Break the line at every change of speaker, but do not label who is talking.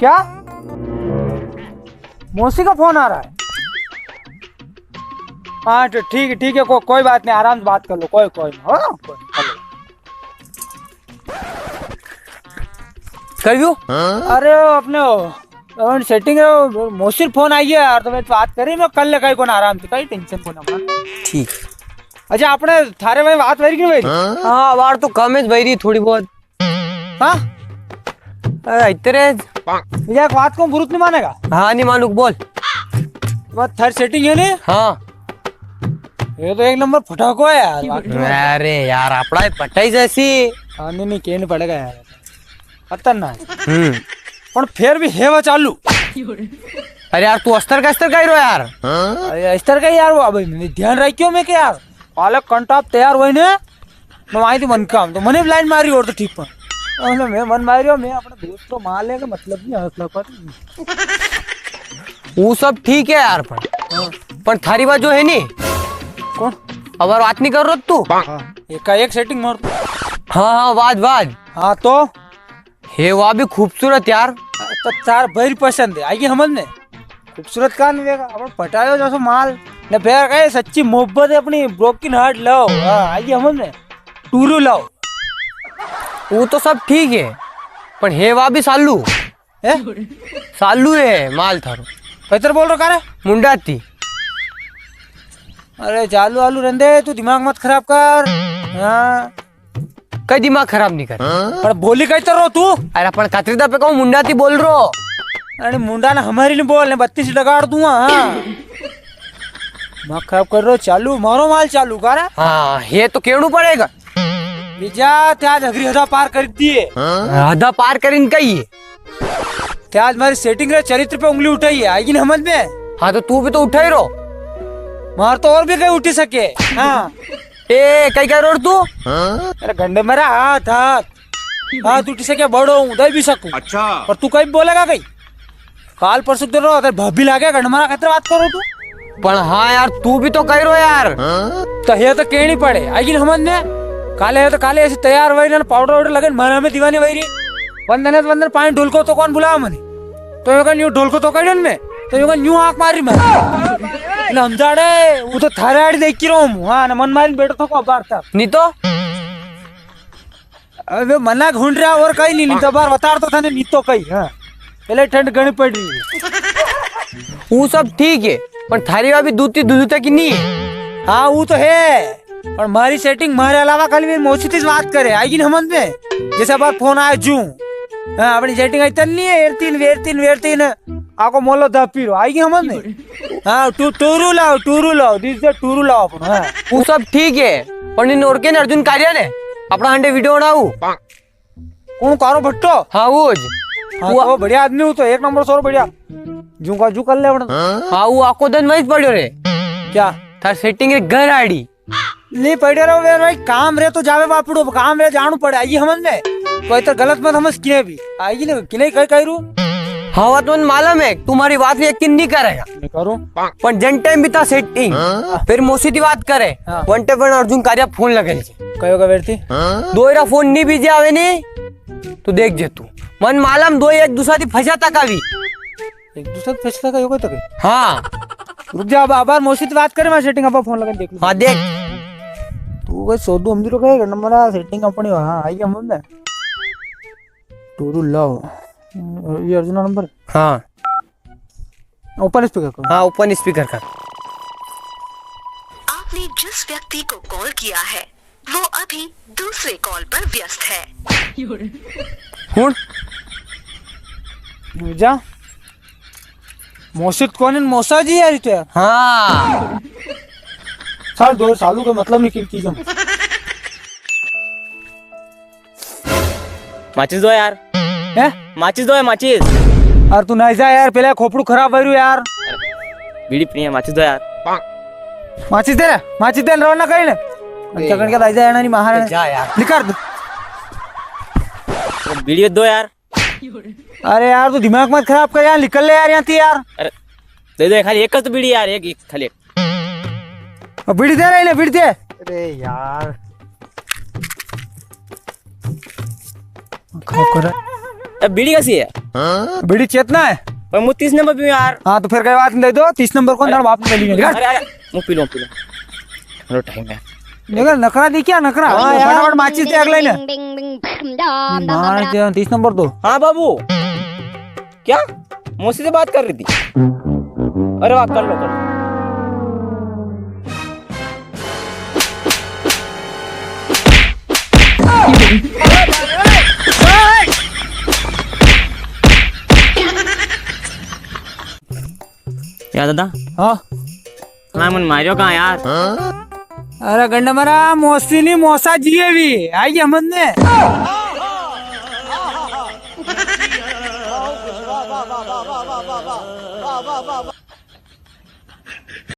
क्या? मौसी का फोन आ रहा है? हाँ तो ठीक है कोई बात नहीं, आराम से बात कर लो, कोई नहीं हो ना,
करियो।
अरे अपने सेटिंग है, मौसी फोन आई है यार, तो मैं बात करी मैं कल ले, कहीं को आराम से, कहीं टेंशन को ना।
ठीक।
अच्छा आपने थारे में बात वही नहीं भाई?
हाँ बार तो कम है भाई, थोड़ी बहुत।
हाँ
इतने
ये बात को बुरुत नहीं मानेगा?
हाँ नहीं मालूम, बोल।
बात थारी सेटिंग है नहीं?
हाँ
ये तो एक नंबर फटाको है यार।
अरे यार अपना पटाई जैसी।
हाँ नहीं कहने पड़ेगा यार, खतरनाक। पर फिर भी है वो चालू।
अरे यार तू अस्तर का ही रो यार।
अरे अस्तर का यार, वो अब ध्यान रखियो मैं क्या यार, पालक कंटाप तैयार हुई ने मैं आई थी मन काम, तो मने लाइन मारी और तो ठीक पर मैं मन मारियो, मैं अपने दोस्त को मार लेगा मतलब नहीं हंसला पर।
वो सब ठीक है यार, पर थारी बात जो है नी।
कौन?
अब बात नहीं कर रहा तू?
एक सेटिंग मार।
हाँ वाद।
हाँ तो
हे वह भी खूबसूरत यार।
तो चार भाई पसंद है, आइए समझ ने, खूबसूरत का नहीं वेगा अपन पटायो जैसे माल ने, फिर कहे सच्ची मोहब्बत है अपनी, ब्रोकन हार्ट लाओ। आइए समझ ने, टूरू लाओ।
वो तो सब ठीक है, पर हे वह भी सालू
है,
सालू है माल थारो।
कैतर बोल रहा है
मुंडा थी।
अरे चालू आलू रंदे, तू दिमाग मत खराब कर। हाँ
कई दिमाग खराब नहीं कर।
पर बोली कैतर रो तू?
अरे अपन कतरीदा पे कहूँ मुंडा थी बोल रो।
अरे मुंडा ना हमारी नहीं बोल, 32 लगाड़ दूंगा। हाँ दिमाग खराब कर रहे हो, चालू मारो माल चालू कर।
हाँ ये तो केड़ू पड़ेगा।
बीजा त्याज अगरी हदा पार कर दिए,
आधा पार कर इनका ही है।
त्याज हमारी सेटिंग रे चरित्र पे उंगली उठाई है, आएगी ना समझ में?
हाँ तो तू भी तो उठा ही रो।
मार तो और भी कहीं उठी सके। हाँ
ए कई कह रो तू?
अरे गंडे मेरा हाथ उठी सके, बड़ो हूँ दे भी सकूं। अच्छा पर तू कहीं बोलेगा कहीं? काल परसों दे रो अगर भाभी लागे गंड मारा खतरा बात करो तू।
पर हाँ यार तू भी तो कह रो यार।
तो ये तो कहनी पड़े, आएगी ना समझ में? काले है तो काले ऐसे तैयार वही ना, पाउडर वाउडर लगे मना में दीवानी वही रही। वंदन पानी ढोल को तो कौन बुलावा मने, तो योगा न्यू ढोल को तो कहीं में, तो योगा न्यू आंख मारी मैं हम जाड़े वो तो थारे आड़ी देख रहा हूँ। हाँ ना मन मारी बैठो तो बार था
नहीं तो
अबे मना ढूंढ रहा और कहीं नहीं तो बार बता तो था नहीं तो कहीं। हाँ पहले ठंड गणी पड़ रही है।
वो सब ठीक है, पर थारी अभी दूध तक नहीं है।
हाँ वो तो है, और हमारी सेटिंग हमारे अलावा कल भी मौसी से बात करे, आएगी ना समझ में? जैसे बार फोन आया जू। हाँ अपनी सेटिंग इतनी नहीं है, वेरतीन आपको मोलो दा पीरो, आएगी समझ में? हाँ टूरू लाओ दिस से टूरू लाओ अपन। हाँ
वो सब ठीक है, पर इन और के अर्जुन कार्य ने अपना हंडे वीडियो बनाऊ।
कौन कारो भट्टो?
हाँ वो
हाँ तो बढ़िया आदमी हूँ, तो एक नंबर सौ बढ़िया जू का जू कर ले।
हाँ वो आपको दिन वही पड़ो रे
क्या
थार सेटिंग रे घर आड़ी
नहीं पड़े रहो भाई, काम रे तो जावे बापड़ो, काम रे जानू पड़े, आइए समझ में? कोई तो गलत मत समझ किने भी, आएगी ना किने कह रू।
हाँ वो तो मालूम है तुम्हारी बात भी यकीन नहीं करेगा,
मैं करूँ
पर जन टाइम भी था सेटिंग फिर मौसी की बात करे।
हाँ।
वन टाइम अर्जुन कार्य फोन लगे
कहोगा बेरती
दो फोन नहीं बीजे आवे नहीं तो देख जे तू मन मालूम दो एक दूसरा फंसा तक आवी
एक दूसरे से फैसला का योगा तक।
हाँ
रुक जा, अब आबार मौसी से बात करे, मैं सेटिंग अब फोन लगा देख लूं।
हाँ देख
तू कोई सोदू हम तो कहेगा नंबर सेटिंग अपनी। हाँ आइए हम ना टूरू लाओ, ये अर्जुन नंबर।
हाँ
ओपन स्पीकर करो।
हाँ ओपन स्पीकर कर।
आपने जिस व्यक्ति को कॉल किया है वो अभी दूसरे कॉल पर व्यस्त है।
हुन
जा मौसिद कौन है? मौसा जी यार तो यार।
हाँ
साल दो सालों का मतलब नहीं की जम।
माचिस दो यार,
है
माचिस दो है माचिस।
और तू नहीं जा यार, पहले खोपड़ू खराब हो यार।
बीड़ी पी है, माचिस दो यार।
माचिस दे रवना कहीं ना अच्छा कण के दाइजा याना नहीं महाराज
जा यार
निकाल दो।
बीड़ी दो यार।
अरे यार तू दिमाग मत खराब कर यार, निकल ले यार यहाँ थी यार।
अरे दे दे खाली एक तो बीड़ी यार, एक खाली एक।
बीड़ी दे रही ना, बीड़ी दे। अरे यार खा कर
अब बीड़ी कैसी है
बीड़ी चेतना है।
पर मुझे 30 नंबर भी यार।
हाँ तो फिर कई बात नहीं, दे दो 30 नंबर को अंदर बाप ने ले लिया।
अरे अरे मुँह पी लो हेलो टाइम है।
देखो नखरा दिखा नखरा।
हाँ यार।
फटाफट माचिस दे अगले ने। 30 नंबर दो।
हाँ बाबू क्या मौसी से बात कर रही थी? अरे वाह कर लो कर लो। क्या दादा?
हाँ
हाँ मन मारियो कहाँ यार?
अरे गंडा मरा मौसी नहीं मौसा जी है भी आई हमन ने।